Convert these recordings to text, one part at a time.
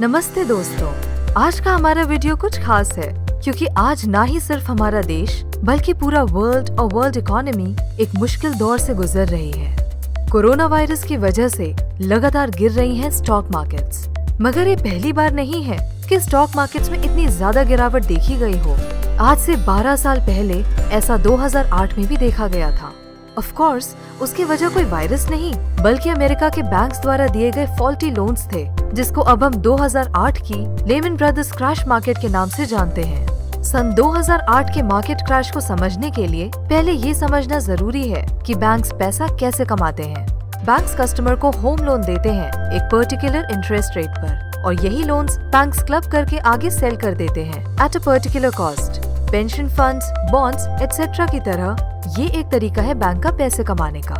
नमस्ते दोस्तों, आज का हमारा वीडियो कुछ खास है क्योंकि आज ना ही सिर्फ हमारा देश बल्कि पूरा वर्ल्ड और वर्ल्ड इकोनॉमी एक मुश्किल दौर से गुजर रही है। कोरोना वायरस की वजह से लगातार गिर रही हैं स्टॉक मार्केट्स, मगर ये पहली बार नहीं है कि स्टॉक मार्केट्स में इतनी ज्यादा गिरावट देखी गई हो। आज से 12 साल पहले ऐसा 2008 में भी देखा गया था। ऑफ कोर्स उसकी वजह कोई वायरस नहीं बल्कि अमेरिका के बैंक्स द्वारा दिए गए फॉल्टी लोन्स थे, जिसको अब हम 2008 की लेमन ब्रदर्स क्रैश मार्केट के नाम से जानते हैं। सन 2008 के मार्केट क्रैश को समझने के लिए पहले ये समझना जरूरी है कि बैंक्स पैसा कैसे कमाते हैं। बैंक्स कस्टमर को होम लोन देते हैं एक पर्टिकुलर इंटरेस्ट रेट पर, और यही लोन्स बैंक्स क्लब करके आगे सेल कर देते हैं at a particular cost. Pension funds, bonds etcetera की तरह ये एक तरीका है बैंक का पैसे कमाने का।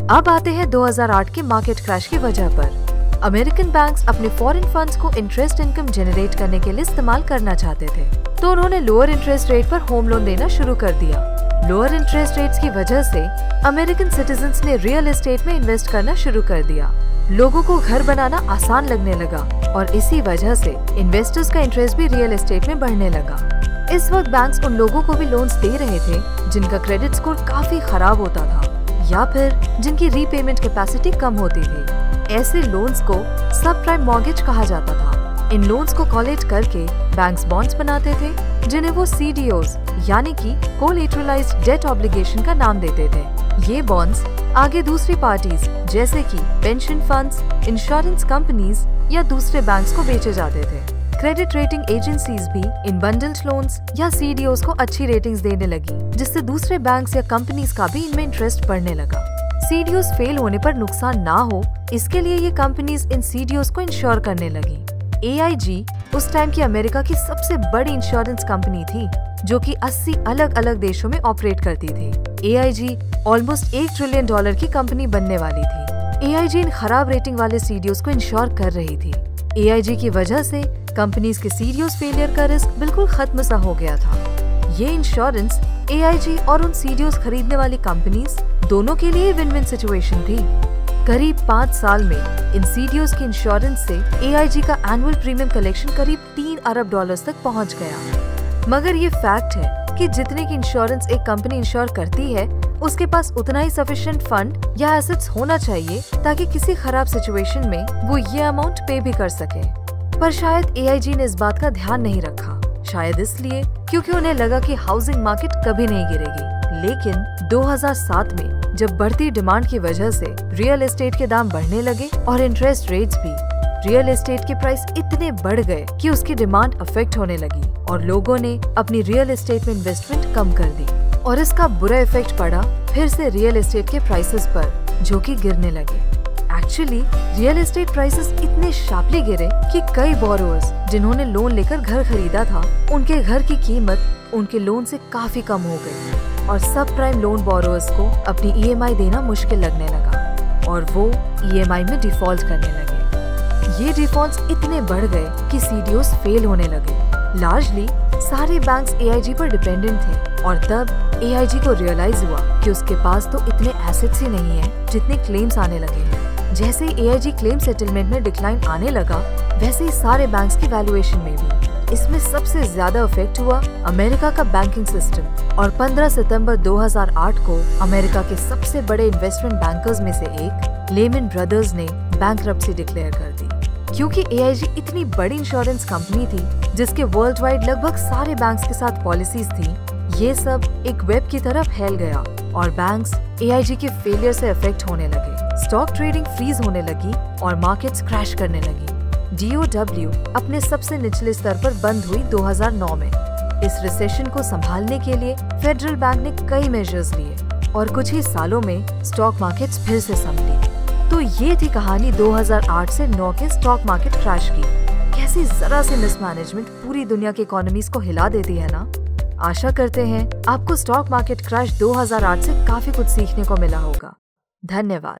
अब आते हैं 2008 के मार्केट क्रैश की वजह पर। अमेरिकन बैंक्स अपने फॉरेन फंड्स को इंटरेस्ट इनकम जनरेट करने के लिए इस्तेमाल करना चाहते थे, तो उन्होंने लोअर इंटरेस्ट रेट पर होम लोन देना शुरू कर दिया। लोअर इंटरेस्ट रेट्स की वजह से अमेरिकन सिटीजन्स ने रियल एस्टेट में इन्वेस्ट करना शुरू कर दिया। लोगों को घर बनाना आसान लगने लगा और इसी वजह से इन्वेस्टर्स का इंटरेस्ट भी रियल एस्टेट में बढ़ने लगा। इस वक्त बैंक्स उन लोगों को भी लोन्स दे रहे थे जिनका क्रेडिट स्कोर काफी खराब होता था या फिर जिनकी रीपेमेंट कैपेसिटी कम होती थी। ऐसे लोन्स को सब प्राइम मॉर्गेज कहा जाता था। इन लोन्स को कॉलेज करके बैंक्स बॉन्ड्स बनाते थे जिन्हें वो CDOs यानी कि कोलेटरलाइज्ड डेट ऑब्लिगेशन का नाम देते थे। ये बॉन्ड्स आगे दूसरी पार्टीज जैसे कि पेंशन फंड्स, इंश्योरेंस कंपनीज या दूसरे बैंक्स को बेचे जाते थे। क्रेडिट रेटिंग एजेंसीज भी इन बंडल्ड लोन्स या CDOs को अच्छी रेटिंग्स देने लगी, जिससे दूसरे बैंक्स या कंपनीज का भी इनमें इंटरेस्ट बढ़ने लगा। CDOs फेल होने पर नुकसान ना हो, इसके लिए ये कंपनीज इन CDOs को इंश्योर करने लगी। AIG उस टाइम की अमेरिका की सबसे बड़ी इंश्योरेंस कंपनी थी, जो कि 80 अलग अलग देशों में ऑपरेट करती थी। AIG ऑलमोस्ट $1 ट्रिलियन की कंपनी बनने वाली थी। AIG इन खराब रेटिंग वाले CDOs को इंश्योर कर रही थी। AIG की वजह से कंपनीज के CDOs फेलियर का रिस्क बिल्कुल खत्म सा हो गया था। ये इंश्योरेंस AIG और उन CDOs खरीदने वाली कंपनीज दोनों के लिए विन विन सिचुएशन थी। करीब 5 साल में इन CDOs की इंश्योरेंस से AIG का एनुअल प्रीमियम कलेक्शन करीब $3 अरब तक पहुंच गया। मगर ये फैक्ट है कि जितने की इंश्योरेंस एक कंपनी इंश्योर करती है, उसके पास उतना ही सफिशिएंट फंड या एसेट्स होना चाहिए ताकि किसी खराब सिचुएशन में वो ये अमाउंट पे भी कर सके। पर शायद AIG ने इस बात का ध्यान नहीं रखा, शायद इसलिए क्योंकि उन्हें लगा कि हाउसिंग मार्केट कभी नहीं गिरेगी। लेकिन 2007 में जब बढ़ती डिमांड की वजह से रियल एस्टेट के दाम बढ़ने लगे और इंटरेस्ट रेट्स भी, रियल एस्टेट के प्राइस इतने बढ़ गए कि उसकी डिमांड अफेक्ट होने लगी और लोगों ने अपनी रियल एस्टेट में इन्वेस्टमेंट कम कर दी और इसका बुरा इफेक्ट पड़ा फिर से रियल एस्टेट के प्राइसेस पर, जो कि गिरने लगे। एक्चुअली रियल एस्टेट प्राइसेस इतने शार्पली गिरे कि कई बोरोअर्स जिन्होंने लोन लेकर घर खरीदा था, उनके घर की कीमत उनके लोन से काफी कम हो गई और सब प्राइम लोन बोरोअर्स को अपनी EMI देना मुश्किल लगने लगा और वो EMI में डिफॉल्ट करने लगे। ये डिफॉल्ट्स इतने बढ़ गए कि CDOs फेल होने लगे। लार्जली सारे बैंक्स AIG पर डिपेंडेंट थे और तब AIG को रियलाइज हुआ कि उसके पास तो इतने एसेट्स ही नहीं है जितने क्लेम्स आने लगे हैं। जैसे AIG क्लेम सेटलमेंट में डिक्लाइन आने लगा, वैसे ही सारे बैंक्स की वैल्यूएशन में भी। इसमें सबसे ज्यादा इफेक्ट हुआ अमेरिका का बैंकिंग सिस्टम और 15 सितंबर 2008 को अमेरिका के सबसे बड़े इन्वेस्टमेंट बैंकर्स में से एक लेमन ब्रदर्स ने बैंकरप्सी डिक्लेयर कर दी। क्योंकि AIG इतनी बड़ी इंश्योरेंस कंपनी थी जिसके वर्ल्ड वाइड लगभग सारे बैंक्स के साथ पॉलिसीज थी, ये सब एक वेब की तरफ फैल गया और बैंक्स AIG के फेलियर से अफेक्ट होने लगे। स्टॉक ट्रेडिंग फ्रीज होने लगी और मार्केट्स क्रैश करने लगी। DOW अपने सबसे निचले स्तर पर बंद हुई 2009 में। इस रिसेशन को संभालने के लिए फेडरल बैंक ने कई मेजर्स लिए और कुछ ही सालों में स्टॉक मार्केट्स फिर से संभली। तो ये थी कहानी 2008 से 9 के स्टॉक मार्केट क्रैश की। कैसी जरा सी मिसमैनेजमेंट पूरी दुनिया की इकोनॉमीज को हिला देती है ना। आशा करते हैं आपको स्टॉक मार्केट क्रैश 2008 से काफी कुछ सीखने को मिला होगा। धन्यवाद।